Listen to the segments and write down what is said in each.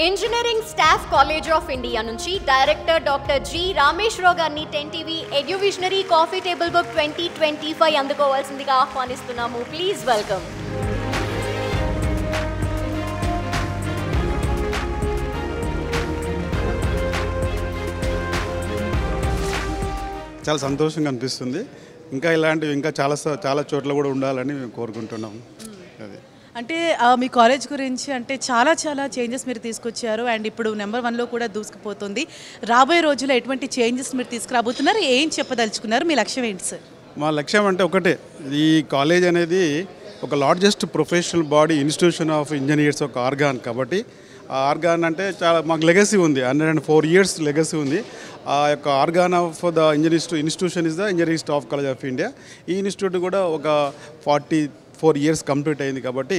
Engineering staff college of India నుంచి director doctor G Rameshwararao గారిని 10 TV eduvisionary coffee table book 2025 అందుకోవాల్సిందిగా ఆహ్వానిస్తున్నాము. Please welcome. చాలా సంతోషంగా అనిపిస్తుంది. ఇంకా ఇలాంటివి ఇంకా చాలా చోట్ల కూడా ఉండాలని మేము కోరుకుంటున్నాము. అది అంటే మీ కాలేజ్ గురించి అంటే చాలా చేంజెస్ మీరు తీసుకొచ్చారు అండ్ ఇప్పుడు నెంబర్ 1లో కూడా దూసుకుపోతుంది. రాబోయే రోజుల్లో ఎటువంటి చేంజెస్ మీరు తీసుకురాబోతున్నారు, ఏం చెప్పదలుచుకున్నారు, మీ లక్ష్యం ఏంటి సార్? మా లక్ష్యం అంటే ఒకటే, ఈ కాలేజ్ అనేది ఒక largest professional body institution of engineers ఒక ఆర్గాన్. కాబట్టి ఆ ఆర్గాన్ అంటే చాలా మాకు లెగసీ ఉంది, 104 years లెగసీ ఉంది. ఆ యొక్క organ of the institution is the engineering staff college of India. ఈ ఇన్స్టిట్యూట్ కూడా ఒక 44 years కంప్లీట్ అయింది. కాబట్టి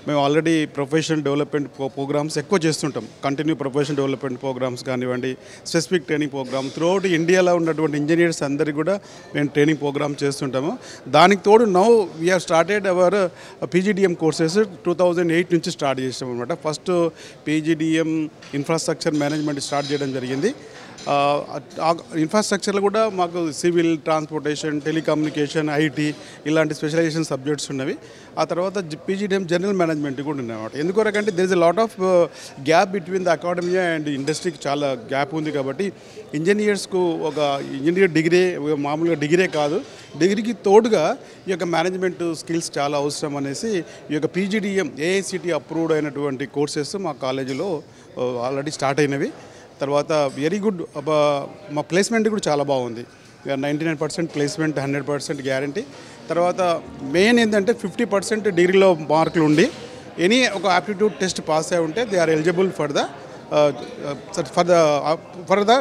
మేము ఆల్రెడీ ప్రొఫెషనల్ డెవలప్మెంట్ ప్రోగ్రామ్స్ ఎక్కువ చేస్తుంటాం. కంటిన్యూ ప్రొఫెషనల్ డెవలప్మెంట్ ప్రోగ్రామ్స్ కానివ్వండి, స్పెసిఫిక్ ట్రైనింగ్ ప్రోగ్రామ్ త్రూఅవుట్ ఇండియాలో ఉన్నటువంటి ఇంజనీర్స్ అందరికీ కూడా మేము ట్రైనింగ్ ప్రోగ్రామ్ చేస్తుంటాము. దానికి తోడు now we have started our PGDM courses 2008 నుంచి స్టార్ట్ చేసాం అనమాట. First PGDM infrastructure management start చేయడం జరిగింది. ఇన్ఫ్రాస్ట్రక్చర్లో కూడా మాకు సివిల్, ట్రాన్స్పోర్టేషన్, టెలికమ్యూనికేషన్, ఐటీ ఇలాంటి స్పెషలైజేషన్ సబ్జెక్ట్స్ ఉన్నవి. ఆ తర్వాత పీజీడిఎం జనరల్ మేనేజ్మెంట్ కూడా ఉన్నమాట. ఎందుకొరకంటే there is a lot of gap between the academy and ఇండస్ట్రీకి చాలా గ్యాప్ ఉంది. కాబట్టి ఇంజనీర్స్కు ఒక ఇంజనీర్ డిగ్రీ మామూలుగా డిగ్రీ కాదు, డిగ్రీకి తోడుగా ఈ యొక్క మేనేజ్మెంట్ స్కిల్స్ చాలా అవసరం అనేసి ఈ యొక్క పీజీడిఎం ఏఐసిటి అప్రూవ్డ్ అయినటువంటి కోర్సెస్ మా కాలేజీలో ఆల్రెడీ స్టార్ట్ అయినవి. తర్వాత వెరీ గుడ్ మా ప్లేస్మెంట్ కూడా చాలా బాగుంది. 99% ప్లేస్మెంట్, 100% గ్యారంటీ. తర్వాత మెయిన్ ఏంటంటే 50% డిగ్రీలో మార్కులు ఉండి ఎనీ ఒక ఆప్టిట్యూడ్ టెస్ట్ పాస్ అయి ఉంటే they are eligible for the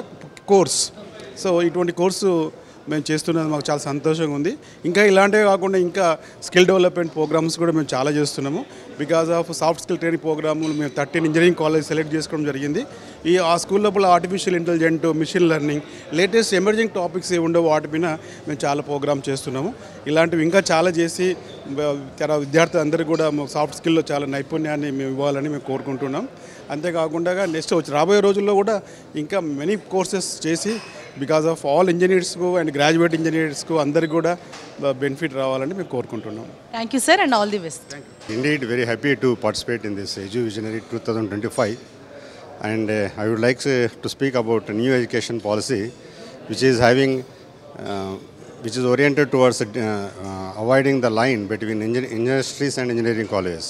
course. So ఇటువంటి కోర్సు మేము చేస్తున్నది మాకు చాలా సంతోషంగా ఉంది. ఇంకా ఇలాంటివే కాకుండా ఇంకా స్కిల్ డెవలప్మెంట్ ప్రోగ్రామ్స్ కూడా మేము చాలా చేస్తున్నాము. Because of soft skill training ప్రోగ్రాములు మేము 13 ఇంజనీరింగ్ కాలేజ్ సెలెక్ట్ చేసుకోవడం జరిగింది. ఆ స్కూల్ లోపల artificial intelligent, machine learning, latest emerging topics ఏ ఉండవు వాటి మీద మేము చాలా ప్రోగ్రామ్ చేస్తున్నాము. ఇలాంటివి ఇంకా చాలా చేసి విద్యార్థులు అందరికీ కూడా సాఫ్ట్ స్కిల్లో చాలా నైపుణ్యాన్ని మేము ఇవ్వాలని మేము కోరుకుంటున్నాం. అంతేకాకుండా నెక్స్ట్ రాబోయే రోజుల్లో కూడా ఇంకా మెనీ కోర్సెస్ చేసి బికాజ్ ఆఫ్ ఆల్ ఇంజనీర్స్కు అండ్ గ్రాడ్యుయేట్ ఇంజనీర్స్కు అందరికీ కూడా బెనిఫిట్ రావాలని మేము కోరుకుంటున్నాం. Thank you sir and all the best. Indeed, very happy to participate in this EduVisionary 2025, and I would like to speak about a new education policy which is which is oriented towards avoiding the line between industries and engineering colleges.